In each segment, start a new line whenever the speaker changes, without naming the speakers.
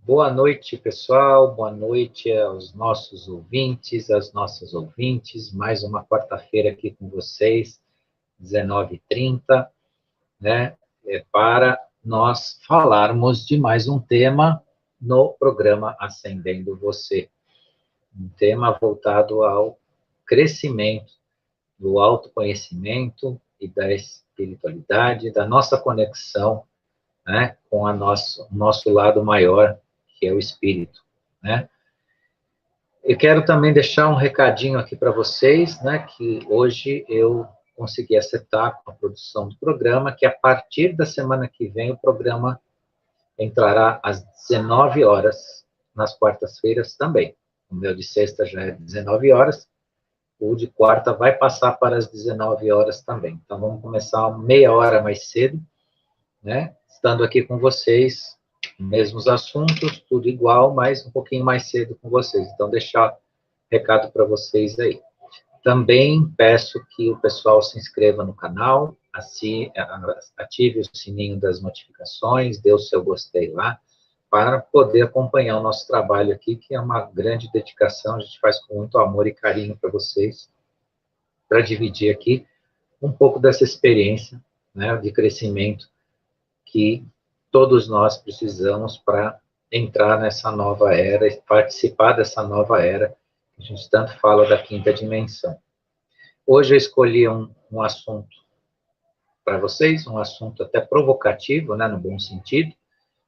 Boa noite, pessoal. Boa noite aos nossos ouvintes, às nossas ouvintes. Mais uma quarta-feira aqui com vocês, 19h30, né? Para nós falarmos de mais um tema no programa Ascendendo Você. Um tema voltado ao crescimento do autoconhecimento e da espiritualidade, da nossa conexão, né, com o nosso lado maior, que é o espírito, né? Eu quero também deixar um recadinho aqui para vocês, né, que hoje eu consegui acertar com a produção do programa, que a partir da semana que vem o programa entrará às 19 horas, nas quartas-feiras também. O meu de sexta já é 19 horas, o de quarta vai passar para as 19 horas também. Então vamos começar meia hora mais cedo, né, estando aqui com vocês, mesmos assuntos, tudo igual, mas um pouquinho mais cedo com vocês. Então, deixar recado para vocês aí. Também peço que o pessoal se inscreva no canal, ative o sininho das notificações, dê o seu gostei lá, para poder acompanhar o nosso trabalho aqui, que é uma grande dedicação, a gente faz com muito amor e carinho para vocês, para dividir aqui um pouco dessa experiência, né, de crescimento que todos nós precisamos para entrar nessa nova era e participar dessa nova era que a gente tanto fala da quinta dimensão. Hoje eu escolhi um assunto para vocês, um assunto até provocativo, né, no bom sentido,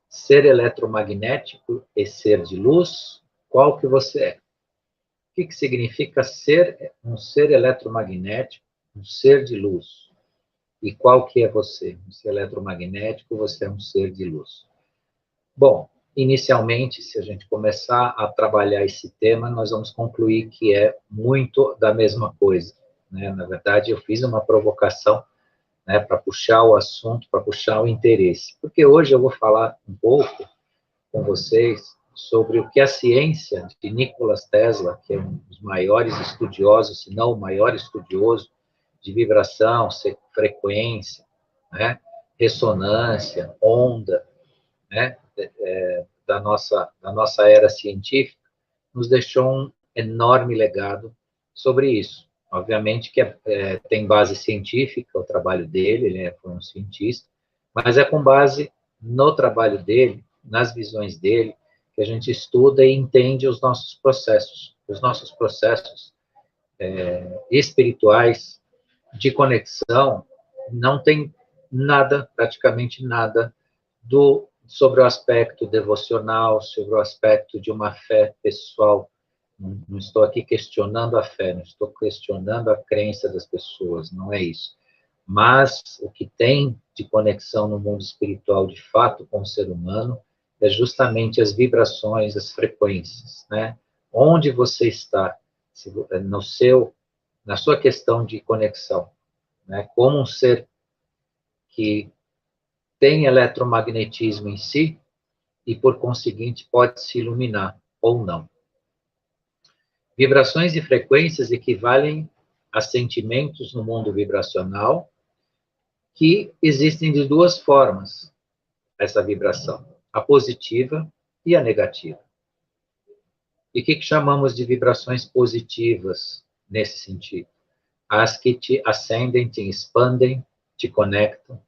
ser eletromagnético e ser de luz, qual que você é? O que significa ser um ser eletromagnético, um ser de luz? E qual que é você? Um ser eletromagnético, você é um ser de luz. Bom, inicialmente, se a gente começar a trabalhar esse tema, nós vamos concluir que é muito da mesma coisa, né? Na verdade, eu fiz uma provocação, né, para puxar o assunto, para puxar o interesse. Porque hoje eu vou falar um pouco com vocês sobre o que a ciência de Nikola Tesla, que é um dos maiores estudiosos, se não o maior estudioso de vibração, frequência, né, ressonância, onda, né, da nossa era científica, nos deixou um enorme legado sobre isso. Obviamente que tem base científica o trabalho dele, ele foi um cientista, mas é com base no trabalho dele, nas visões dele, que a gente estuda e entende os nossos processos. Os nossos processos espirituais de conexão não tem nada, praticamente nada, sobre o aspecto devocional, sobre o aspecto de uma fé pessoal. Não estou aqui questionando a fé, não estou questionando a crença das pessoas, não é isso. Mas o que tem de conexão no mundo espiritual, de fato, com o ser humano, é justamente as vibrações, as frequências, né? Onde você está, na sua questão de conexão, né? Como um ser que tem eletromagnetismo em si e, por conseguinte, pode se iluminar ou não. Vibrações e frequências equivalem a sentimentos no mundo vibracional que existem de duas formas, essa vibração, a positiva e a negativa. E o que chamamos de vibrações positivas nesse sentido? As que te acendem, te expandem, te conectam,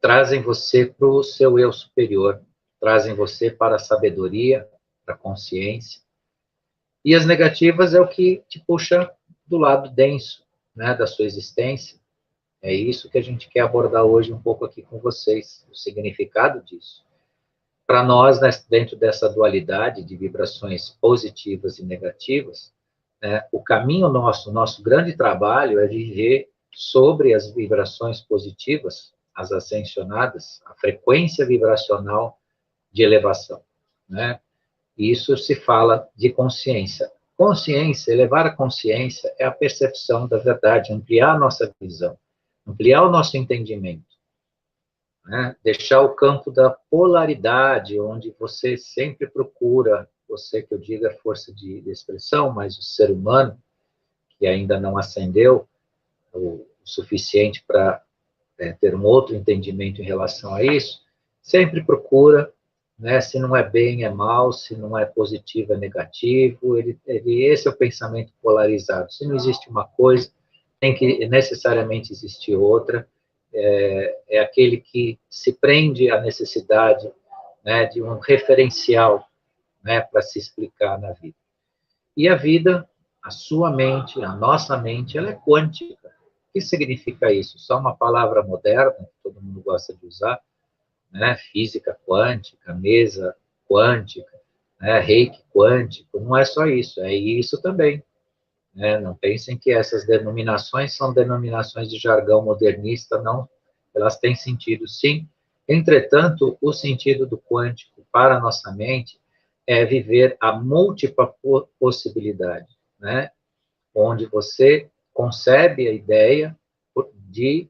trazem você para o seu eu superior, trazem você para a sabedoria, para a consciência. E as negativas é o que te puxa do lado denso, né, da sua existência. É isso que a gente quer abordar hoje um pouco aqui com vocês, o significado disso. Para nós, né, dentro dessa dualidade de vibrações positivas e negativas, né, o caminho nosso grande trabalho é viver sobre as vibrações positivas, as ascensionadas, a frequência vibracional de elevação, né? Isso se fala de consciência. Consciência, elevar a consciência é a percepção da verdade, ampliar a nossa visão, ampliar o nosso entendimento, né? Deixar o campo da polaridade, onde você sempre procura, você que eu digo é força de expressão, mas o ser humano, que ainda não ascendeu o suficiente para ter um outro entendimento em relação a isso, sempre procura né? Se não é bem, é mal, se não é positivo, é negativo. Esse é o pensamento polarizado. Se não existe uma coisa, tem que necessariamente existir outra. É aquele que se prende à necessidade, né, de um referencial, né, para se explicar na vida. E a vida, a sua mente, a nossa mente, ela é quântica. O que significa isso? Só uma palavra moderna, que todo mundo gosta de usar, né? Física quântica, mesa quântica, né? Reiki quântico, não é só isso, é isso também. Né? Não pensem que essas denominações são denominações de jargão modernista, não. Elas têm sentido, sim. Entretanto, o sentido do quântico para a nossa mente é viver a múltipla possibilidade, né? Onde você concebe a ideia de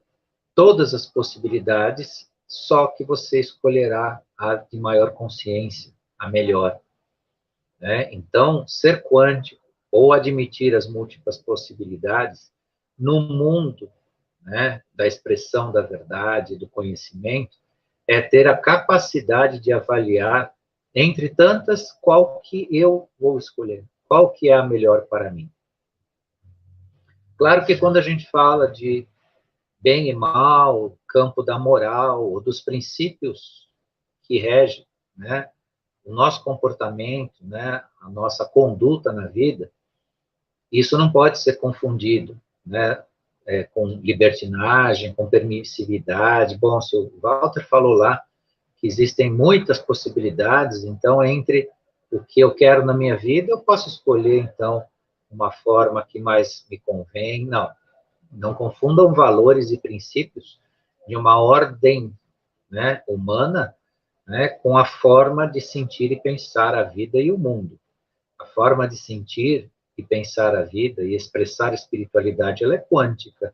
todas as possibilidades, só que você escolherá a de maior consciência, a melhor. Né? Então, ser quântico ou admitir as múltiplas possibilidades no mundo, né, da expressão da verdade, do conhecimento, é ter a capacidade de avaliar entre tantas qual que eu vou escolher, qual que é a melhor para mim. Claro que quando a gente fala de bem e mal, campo da moral, ou dos princípios que regem, né, o nosso comportamento, né, a nossa conduta na vida, isso não pode ser confundido, né, com libertinagem, com permissividade. Bom, o senhor Walter falou lá que existem muitas possibilidades, então, entre o que eu quero na minha vida, eu posso escolher, então, uma forma que mais me convém. Não confundam valores e princípios de uma ordem, né, humana, né, com a forma de sentir e pensar a vida e o mundo. A forma de sentir e pensar a vida e expressar a espiritualidade, ela é quântica.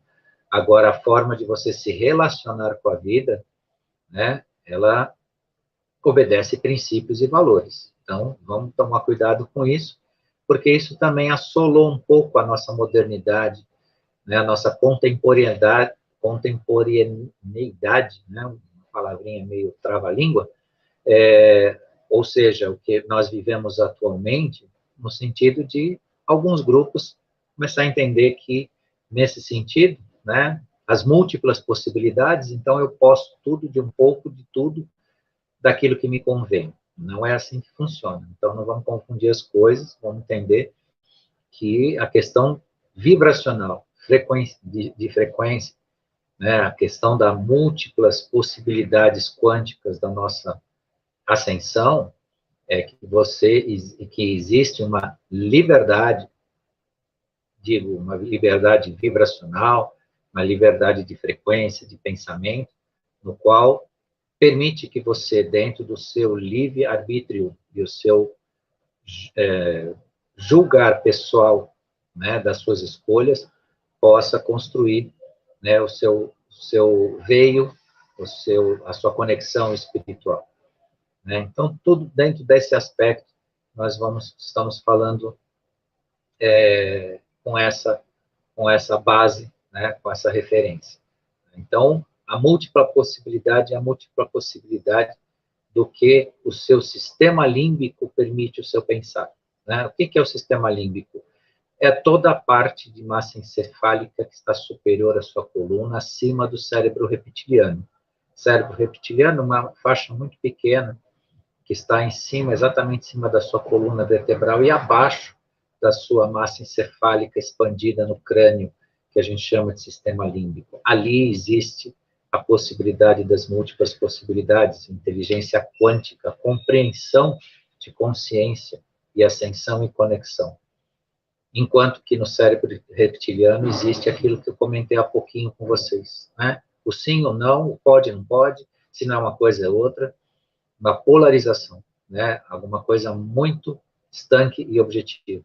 Agora, a forma de você se relacionar com a vida, né, ela obedece princípios e valores. Então, vamos tomar cuidado com isso, porque isso também assolou um pouco a nossa modernidade, né, a nossa contemporaneidade, né, uma palavrinha meio trava-língua, ou seja, o que nós vivemos atualmente, no sentido de alguns grupos começar a entender que, nesse sentido, né, as múltiplas possibilidades, então eu posso tudo de um pouco de tudo daquilo que me convém. Não é assim que funciona. Então, não vamos confundir as coisas, vamos entender que a questão vibracional, de frequência, né, a questão das múltiplas possibilidades quânticas da nossa ascensão, é que existe uma liberdade, digo, uma liberdade vibracional, uma liberdade de frequência, de pensamento, no qual permite que você, dentro do seu livre-arbítrio e o seu julgar pessoal, né, das suas escolhas, possa construir, né, o seu veio, a sua conexão espiritual. Né? Então, tudo dentro desse aspecto, nós estamos falando com essa base, né, com essa referência. Então, a múltipla possibilidade é a múltipla possibilidade do que o seu sistema límbico permite o seu pensar. Né? O que é o sistema límbico? É toda a parte de massa encefálica que está superior à sua coluna, acima do cérebro reptiliano. Cérebro reptiliano, uma faixa muito pequena, que está em cima, exatamente em cima da sua coluna vertebral e abaixo da sua massa encefálica expandida no crânio, que a gente chama de sistema límbico. Ali existe a possibilidade das múltiplas possibilidades, inteligência quântica, compreensão de consciência e ascensão e conexão. Enquanto que no cérebro reptiliano existe aquilo que eu comentei há pouquinho com vocês, né? O sim ou não, o pode ou não pode, se não é uma coisa é outra, uma polarização, né? Alguma coisa muito estanque e objetiva.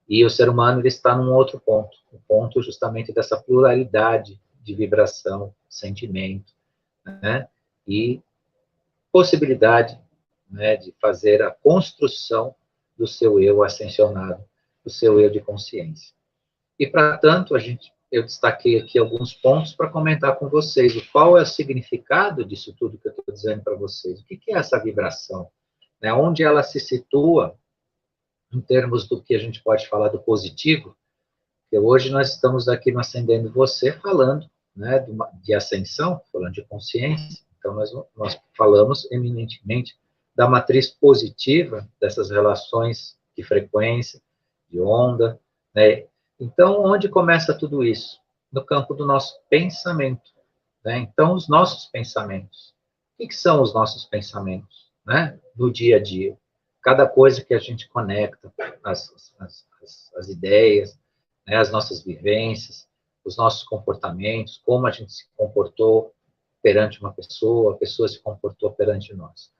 E o ser humano ele está num outro ponto, o ponto justamente dessa pluralidade de vibração, sentimento, né? E possibilidade, né, de fazer a construção do seu eu ascensionado, do seu eu de consciência. E, para tanto, eu destaquei aqui alguns pontos para comentar com vocês qual é o significado disso tudo que eu estou dizendo para vocês. O que é essa vibração? né? Onde ela se situa em termos do que a gente pode falar do positivo, porque hoje nós estamos aqui no Ascendendo Você falando, né, de ascensão, falando de consciência, então nós falamos eminentemente da matriz positiva dessas relações de frequência, de onda, né? Então, onde começa tudo isso? No campo do nosso pensamento, né? Então, os nossos pensamentos. O que são os nossos pensamentos, né? No dia a dia. Cada coisa que a gente conecta, as ideias, né? As nossas vivências, os nossos comportamentos, como a gente se comportou perante uma pessoa, a pessoa se comportou perante nós.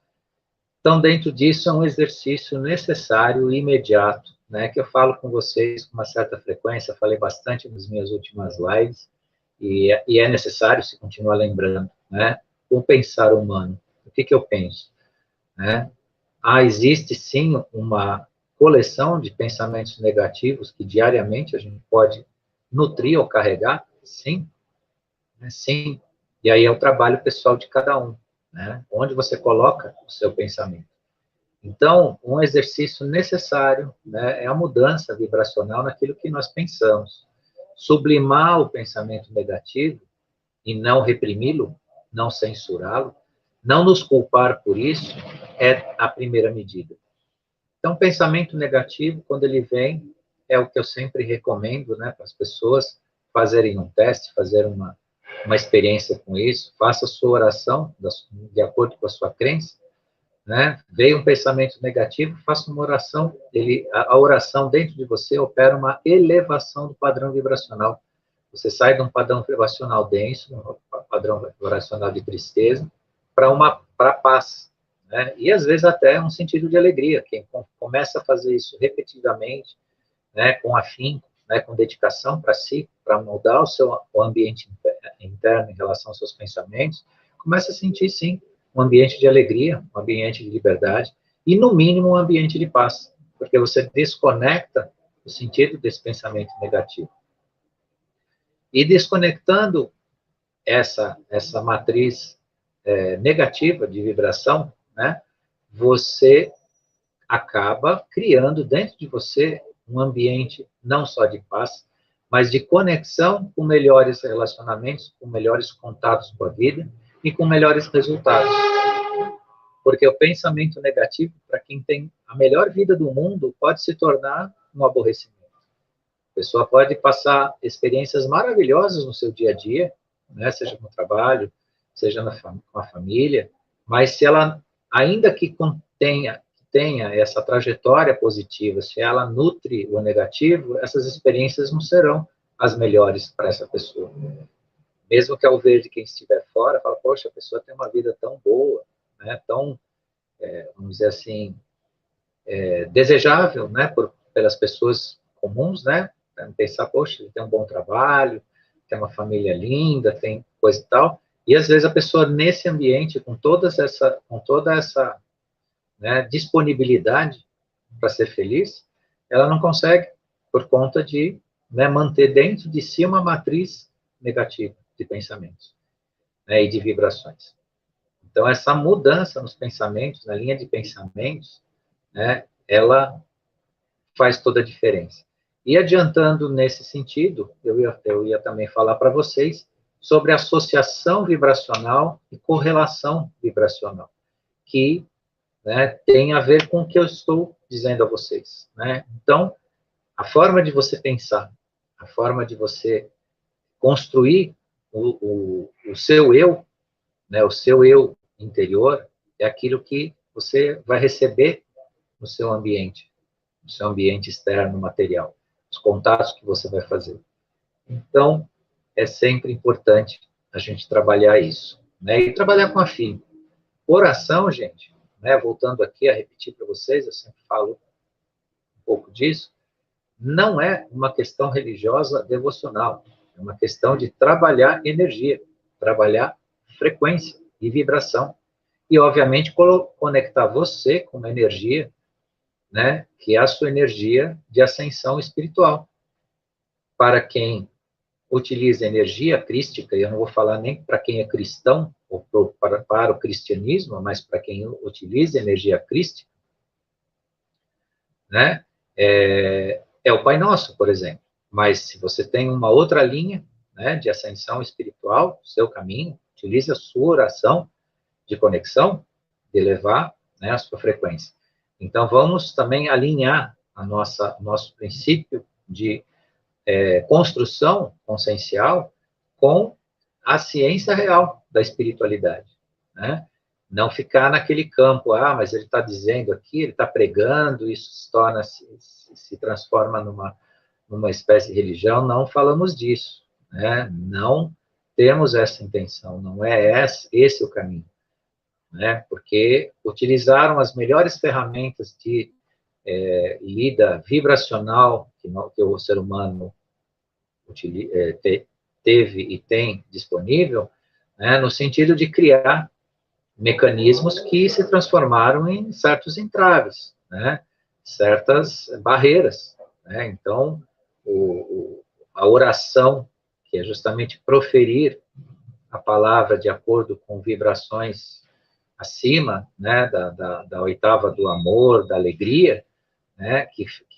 Então, dentro disso, é um exercício necessário e imediato, né, que eu falo com vocês com uma certa frequência, falei bastante nas minhas últimas lives, e é necessário se continuar lembrando, né, o pensar humano. O que eu penso? Né? Existe, sim, uma coleção de pensamentos negativos que diariamente a gente pode nutrir ou carregar? Sim, né, sim. E aí é o trabalho pessoal de cada um, né? Onde você coloca o seu pensamento. Então, um exercício necessário, né, é a mudança vibracional naquilo que nós pensamos. Sublimar o pensamento negativo e não reprimi-lo, não censurá-lo, não nos culpar por isso, é a primeira medida. Então, pensamento negativo, quando ele vem, é o que eu sempre recomendo, né, para as pessoas fazerem um teste, fazer uma experiência com isso, faça a sua oração de acordo com a sua crença, né? Veio um pensamento negativo, faça uma oração. A oração dentro de você opera uma elevação do padrão vibracional. Você sai de um padrão vibracional denso, um padrão vibracional de tristeza, para paz, né? E às vezes até um sentido de alegria. Quem começa a fazer isso repetidamente, né, com afinco, né, com dedicação para si, para mudar o ambiente interno em relação aos seus pensamentos, começa a sentir, sim, um ambiente de alegria, um ambiente de liberdade, e, no mínimo, um ambiente de paz, porque você desconecta o sentido desse pensamento negativo. E desconectando essa matriz negativa de vibração, né, você acaba criando dentro de você um ambiente não só de paz, mas de conexão com melhores relacionamentos, com melhores contatos com a vida e com melhores resultados. Porque o pensamento negativo, para quem tem a melhor vida do mundo, pode se tornar um aborrecimento. A pessoa pode passar experiências maravilhosas no seu dia a dia, né, seja no trabalho, seja com a família, mas se ela, ainda que tenha essa trajetória positiva, se ela nutre o negativo, essas experiências não serão as melhores para essa pessoa. Mesmo que ao ver de quem estiver fora, fala, poxa, a pessoa tem uma vida tão boa, né, tão, vamos dizer assim, desejável, né, pelas pessoas comuns, né, pensar, poxa, ele tem um bom trabalho, tem uma família linda, tem coisa e tal, e às vezes a pessoa nesse ambiente, com toda essa né, disponibilidade para ser feliz, ela não consegue, por conta de, né, manter dentro de si uma matriz negativa de pensamentos, né, e de vibrações. Então, essa mudança nos pensamentos, na linha de pensamentos, né, ela faz toda a diferença. E adiantando nesse sentido, eu ia também falar para vocês sobre associação vibracional e correlação vibracional, que, né, tem a ver com o que eu estou dizendo a vocês, né? Então, a forma de você pensar, a forma de você construir o seu eu, né, o seu eu interior, é aquilo que você vai receber no seu ambiente externo material, os contatos que você vai fazer. Então, é sempre importante a gente trabalhar isso, né? E trabalhar com afinco. Oração, gente, né? Voltando aqui a repetir para vocês, eu sempre falo um pouco disso, não é uma questão religiosa devocional, é uma questão de trabalhar energia, trabalhar frequência e vibração. E, obviamente, conectar você com uma energia, né, que é a sua energia de ascensão espiritual. Para quem utiliza energia crística, e eu não vou falar nem para quem é cristão, ou para o cristianismo, mas para quem utiliza energia crística, né? É o Pai Nosso, por exemplo. Mas se você tem uma outra linha, né, de ascensão espiritual, seu caminho, utilize a sua oração de conexão, de elevar, né, a sua frequência. Então, vamos também alinhar nosso princípio de construção consciencial com a ciência real da espiritualidade, né? Não ficar naquele campo, mas ele está dizendo aqui, ele está pregando, isso se transforma numa espécie de religião. Não falamos disso, né? Não temos essa intenção, não é esse o caminho, né? Porque utilizaram as melhores ferramentas de lida vibracional que o ser humano teve e tem disponível, né, no sentido de criar mecanismos que se transformaram em certos entraves, né, certas barreiras, né? Então, a oração, que é justamente proferir a palavra de acordo com vibrações acima, né, da oitava do amor, da alegria, né,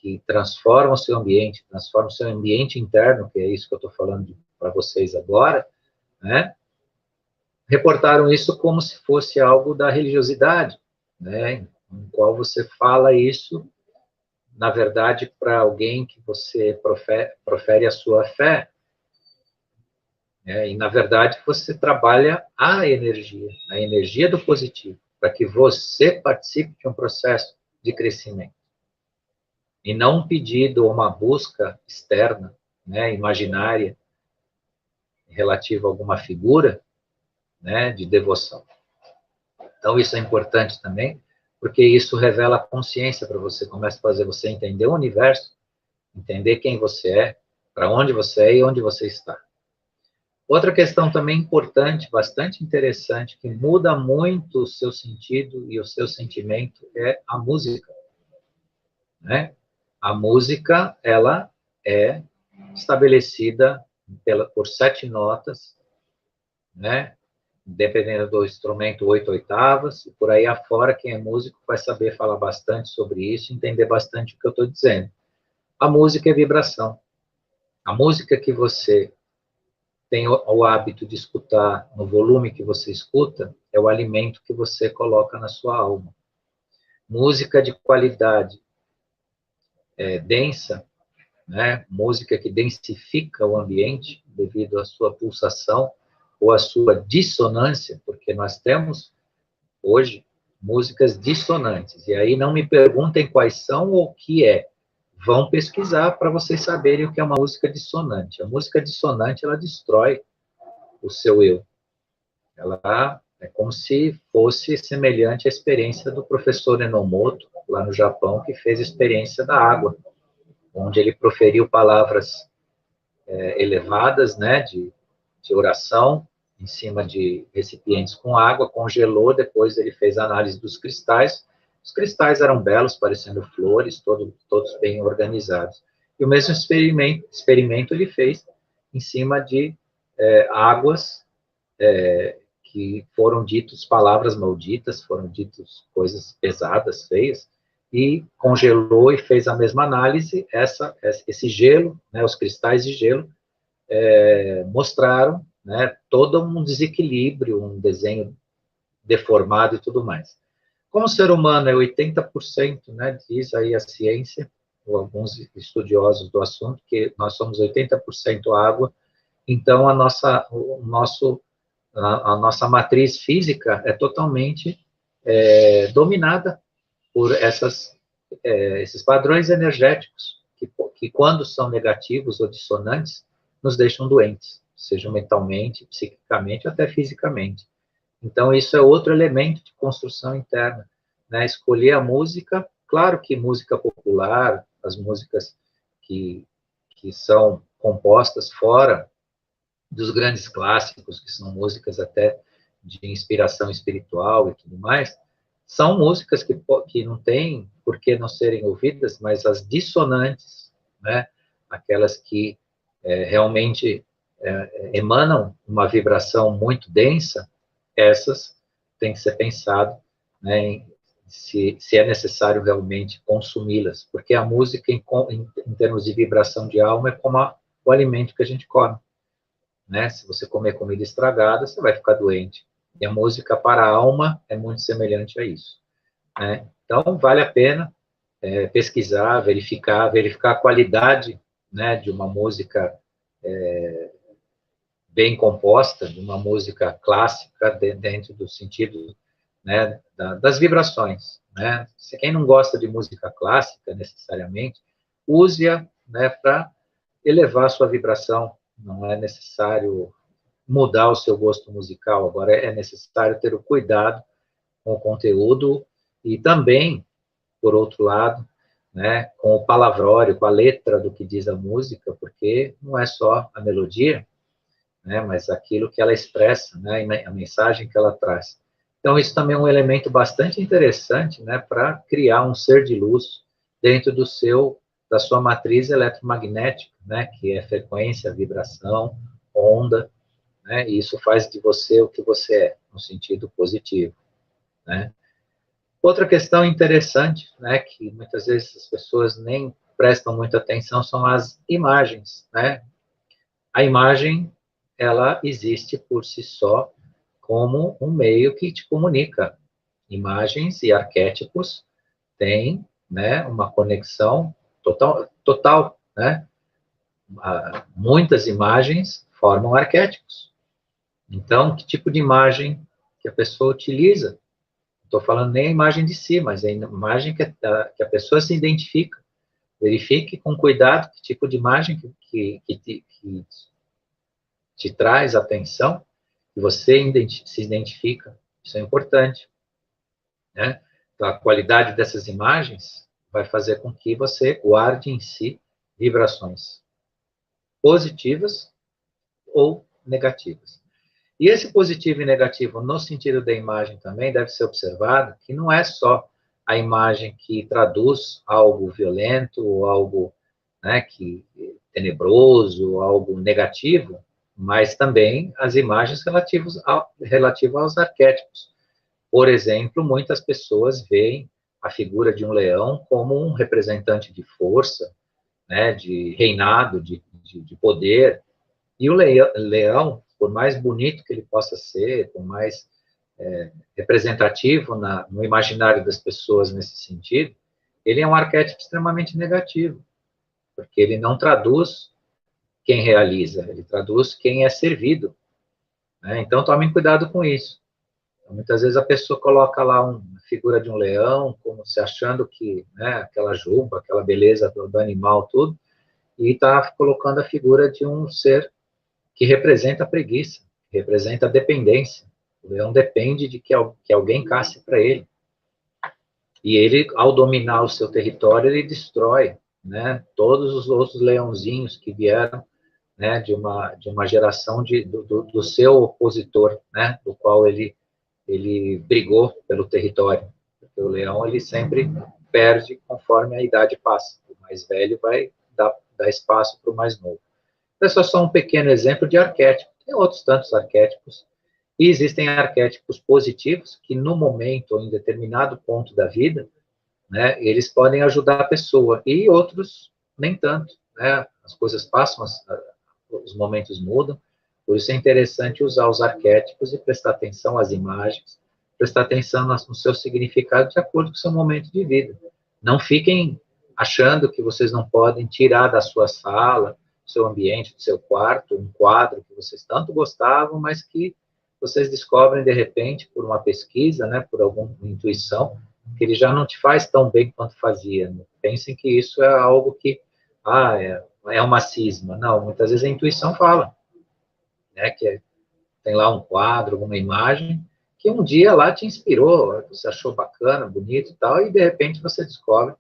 que transforma o seu ambiente, transforma o seu ambiente interno, que é isso que eu estou falando para vocês agora, né, reportaram isso como se fosse algo da religiosidade, né, em qual você fala isso, na verdade, para alguém que você profere a sua fé, né, e, na verdade, você trabalha a energia do positivo, para que você participe de um processo de crescimento. E não um pedido ou uma busca externa, né, imaginária, relativa a alguma figura, né, de devoção. Então, isso é importante também, porque isso revela consciência para você, começa a fazer você entender o universo, entender quem você é, para onde você é e onde você está. Outra questão também importante, bastante interessante, que muda muito o seu sentido e o seu sentimento, é a música, né? A música, ela é estabelecida por 7 notas, né? Dependendo do instrumento, 8 oitavas, e por aí afora, quem é músico vai saber falar bastante sobre isso, entender bastante o que eu estou dizendo. A música é vibração. A música que você tem o hábito de escutar no volume que você escuta, é o alimento que você coloca na sua alma. Música de qualidade densa, né? Música que densifica o ambiente devido à sua pulsação ou à sua dissonância, porque nós temos hoje músicas dissonantes. E aí não me perguntem quais são ou o que é. Vão pesquisar para vocês saberem o que é uma música dissonante. A música dissonante, ela destrói o seu eu. Ela é como se fosse semelhante à experiência do professor Enomoto, lá no Japão, que fez a experiência da água, onde ele proferiu palavras elevadas, né, de oração, em cima de recipientes com água, congelou, depois ele fez a análise dos cristais. Os cristais eram belos, parecendo flores, todos bem organizados. E o mesmo experimento ele fez em cima de águas que foram ditas palavras malditas, foram ditas coisas pesadas, feias, e congelou e fez a mesma análise. Esse gelo, né, os cristais de gelo, mostraram, né, todo um desequilíbrio, um desenho deformado e tudo mais. Como o ser humano é 80%, né, diz aí a ciência, ou alguns estudiosos do assunto, que nós somos 80% água, então a nossa matriz física é totalmente dominada por esses padrões energéticos, que quando são negativos ou dissonantes, nos deixam doentes, seja mentalmente, psiquicamente, até fisicamente. Então, isso é outro elemento de construção interna, né? Escolher a música, claro que música popular, as músicas que são compostas fora dos grandes clássicos, que são músicas até de inspiração espiritual e tudo mais, são músicas que não têm por que não serem ouvidas, mas as dissonantes, né? Aquelas que realmente emanam uma vibração muito densa, essas têm que ser pensado, né, em se é necessário realmente consumi-las, porque a música, em termos de vibração de alma, é como o alimento que a gente come, né? Se você comer comida estragada, você vai ficar doente. E a música para a alma é muito semelhante a isso, né? Então, vale a pena pesquisar, verificar a qualidade, né, de uma música bem composta, de uma música clássica, dentro do sentido, né, das vibrações, né? Se quem não gosta de música clássica, necessariamente, use-a, né, para elevar a sua vibração. Não é necessário mudar o seu gosto musical, agora é necessário ter o cuidado com o conteúdo e também, por outro lado, né, com o palavrório, com a letra do que diz a música, porque não é só a melodia, né, mas aquilo que ela expressa, né, a mensagem que ela traz. Então, isso também é um elemento bastante interessante, né, para criar um ser de luz dentro da sua matriz eletromagnética, né, que é frequência, vibração, onda, né, e isso faz de você o que você é, no sentido positivo, né. Outra questão interessante, né, que muitas vezes as pessoas nem prestam muita atenção, são as imagens, né. A imagem, ela existe por si só como um meio que te comunica. Imagens e arquétipos têm, né, uma conexão total, né? Muitas imagens formam arquétipos. Então, que tipo de imagem que a pessoa utiliza? Não estou falando nem a imagem de si, mas a imagem que a pessoa se identifica. Verifique com cuidado que tipo de imagem que te traz atenção, que você se identifica. Isso é importante, né? Então, a qualidade dessas imagens vai fazer com que você guarde em si vibrações positivas ou negativas. E esse positivo e negativo, no sentido da imagem também, deve ser observado que não é só a imagem que traduz algo violento ou algo, né, tenebroso, algo negativo, mas também as imagens relativas aos arquétipos. Por exemplo, muitas pessoas veem a figura de um leão como um representante de força, né, de reinado, de poder. E o leão, por mais bonito que ele possa ser, por mais representativo no imaginário das pessoas nesse sentido, ele é um arquétipo extremamente negativo, porque ele não traduz quem realiza, ele traduz quem é servido, né? Então, tomem cuidado com isso. Então, muitas vezes a pessoa coloca lá uma figura de um leão, como se achando que, né, aquela juba, aquela beleza do animal, tudo, e está colocando a figura de um ser que representa a preguiça, que representa a dependência. O leão depende de que alguém casse para ele. E ele, ao dominar o seu território, ele destrói, né, todos os outros leãozinhos que vieram, né, de uma geração do seu opositor, né, do qual ele brigou pelo território. Porque o leão, ele sempre perde conforme a idade passa. O mais velho vai dar espaço para o mais novo. Esse é só um pequeno exemplo de arquétipo. Tem outros tantos arquétipos. E existem arquétipos positivos que, no momento ou em determinado ponto da vida, né, eles podem ajudar a pessoa. E outros, nem tanto. Né? As coisas passam, os momentos mudam. Por isso é interessante usar os arquétipos e prestar atenção às imagens, prestar atenção no seu significado de acordo com o seu momento de vida. Não fiquem achando que vocês não podem tirar da sua sala, do seu ambiente, do seu quarto, um quadro que vocês tanto gostavam, mas que vocês descobrem, de repente, por uma pesquisa, né, por alguma intuição, que ele já não te faz tão bem quanto fazia. Né? Pensem que isso é algo que, é uma cisma. Não, muitas vezes a intuição fala, né, que tem lá um quadro, uma imagem, que um dia lá te inspirou, você achou bacana, bonito e tal, e de repente você descobre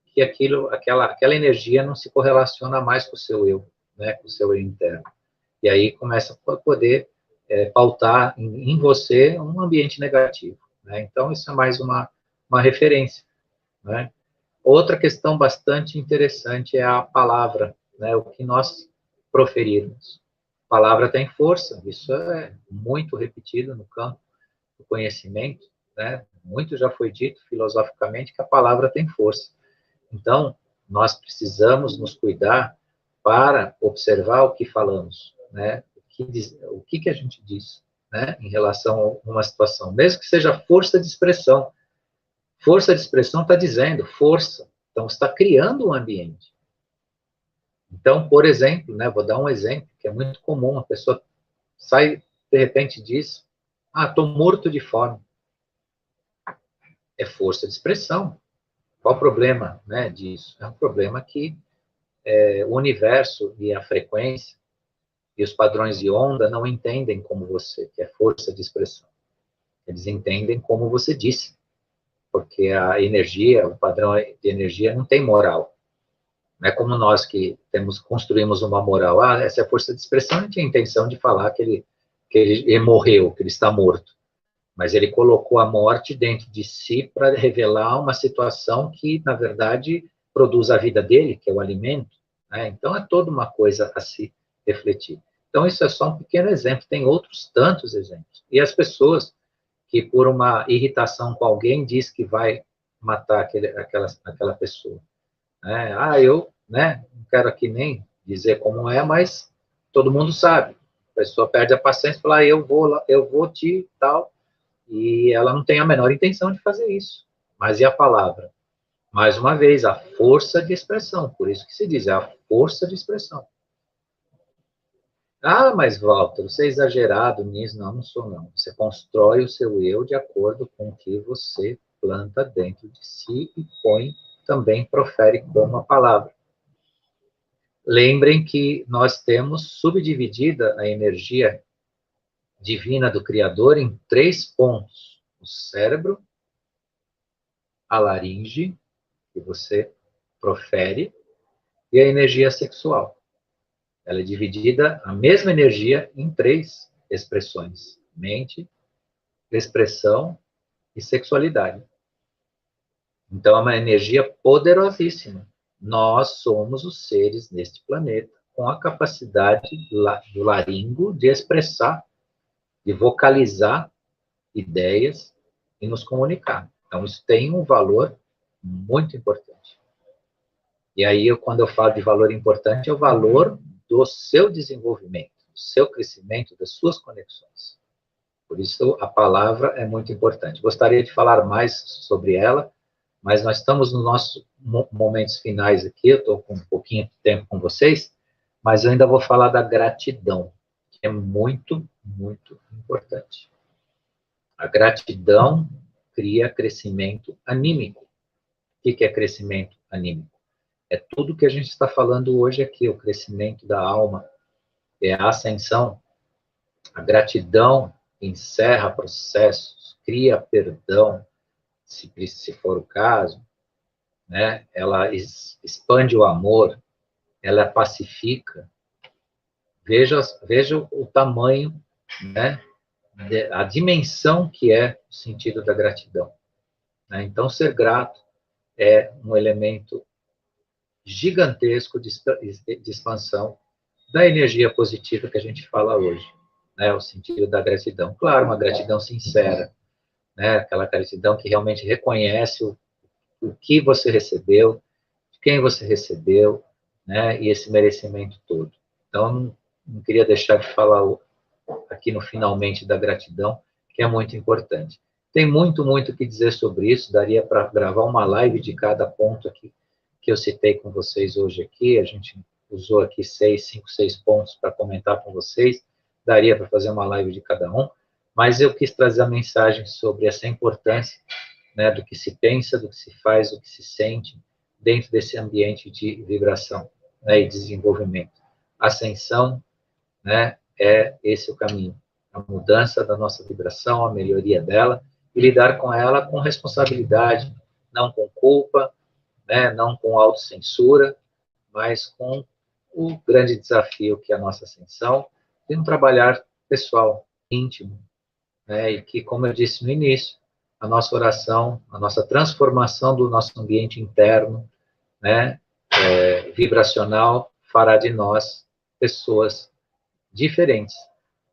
que aquela energia não se correlaciona mais com o seu eu, né, com o seu eu interno. E aí começa a poder pautar em você um ambiente negativo. Né? Então, isso é mais uma referência. Né? Outra questão bastante interessante é a palavra, né, o que nós proferirmos. A palavra tem força, isso é muito repetido no campo do conhecimento, né, Muito já foi dito filosoficamente que a palavra tem força. Então, nós precisamos nos cuidar para observar o que falamos, né? O que a gente diz, né? Em relação a uma situação, mesmo que seja força de expressão. Força de expressão está dizendo força. Então, está criando um ambiente. Então, por exemplo, né, vou dar um exemplo que é muito comum, a pessoa sai, de repente diz, estou morto de fome. É força de expressão. Qual o problema, né, disso? É um problema que o universo e a frequência e os padrões de onda não entendem como você, que é força de expressão. Eles entendem como você disse, porque a energia, o padrão de energia não tem moral. Não é como nós que construímos uma moral. Essa é a força de expressão, não tinha intenção de falar que ele morreu, que ele está morto. Mas ele colocou a morte dentro de si para revelar uma situação que, na verdade, produz a vida dele, que é o alimento. Né? Então, é toda uma coisa a se refletir. Então, isso é só um pequeno exemplo. Tem outros tantos exemplos. E as pessoas que, por uma irritação com alguém, diz que vai matar aquela pessoa. Eu não quero aqui nem dizer como é, mas todo mundo sabe. A pessoa perde a paciência e fala, eu vou te tal, e ela não tem a menor intenção de fazer isso. Mas e a palavra? Mais uma vez, a força de expressão, por isso que se diz, é a força de expressão. Mas Walter, você é exagerado nisso. Não, não sou não. Você constrói o seu eu de acordo com o que você planta dentro de si e também profere como a palavra. Lembrem que nós temos subdividida a energia divina do Criador em 3 pontos. O cérebro, a laringe, que você profere, e a energia sexual. Ela é dividida, a mesma energia, em 3 expressões: mente, expressão e sexualidade. Então, é uma energia poderosíssima. Nós somos os seres neste planeta com a capacidade do laringo de expressar, de vocalizar ideias e nos comunicar. Então, isso tem um valor muito importante. E aí, quando eu falo de valor importante, é o valor do seu desenvolvimento, do seu crescimento, das suas conexões. Por isso, a palavra é muito importante. Gostaria de falar mais sobre ela, mas nós estamos nos nossos momentos finais aqui, eu estou com um pouquinho de tempo com vocês, mas eu ainda vou falar da gratidão, que é muito, muito importante. A gratidão cria crescimento anímico. O que é crescimento anímico? É tudo que a gente está falando hoje aqui, o crescimento da alma, é a ascensão. A gratidão encerra processos, cria perdão, se for o caso, né? Ela expande o amor, ela pacifica. Veja o tamanho, né? A dimensão que é o sentido da gratidão. Né? Então, ser grato é um elemento gigantesco de expansão da energia positiva que a gente fala hoje, né? O sentido da gratidão. Claro, uma gratidão sincera, né? Aquela gratidão que realmente reconhece o que você recebeu, de quem você recebeu, né? E esse merecimento todo. Então, não queria deixar de falar aqui no finalmente da gratidão, que é muito importante. Tem muito, muito o que dizer sobre isso, daria para gravar uma live de cada ponto aqui que eu citei com vocês hoje aqui, a gente usou aqui 5, 6 pontos para comentar com vocês, daria para fazer uma live de cada um, mas eu quis trazer a mensagem sobre essa importância, né, do que se pensa, do que se faz, do que se sente dentro desse ambiente de vibração, né, e desenvolvimento. Ascensão, né, é esse o caminho, a mudança da nossa vibração, a melhoria dela, e lidar com ela com responsabilidade, não com culpa, né, não com autocensura, mas com o grande desafio que é a nossa ascensão, de um trabalhar pessoal, íntimo, né, e que, como eu disse no início, a nossa oração, a nossa transformação do nosso ambiente interno, né, vibracional, fará de nós pessoas diferentes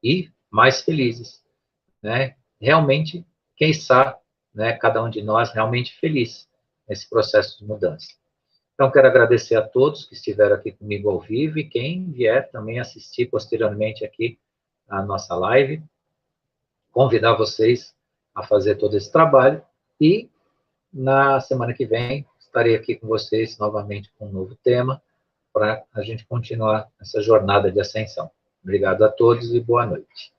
e mais felizes, né? Realmente, quem sabe, né, cada um de nós realmente feliz nesse processo de mudança. Então, quero agradecer a todos que estiveram aqui comigo ao vivo e quem vier também assistir posteriormente aqui a nossa live. Convidar vocês a fazer todo esse trabalho e na semana que vem estarei aqui com vocês novamente com um novo tema para a gente continuar essa jornada de ascensão. Obrigado a todos e boa noite.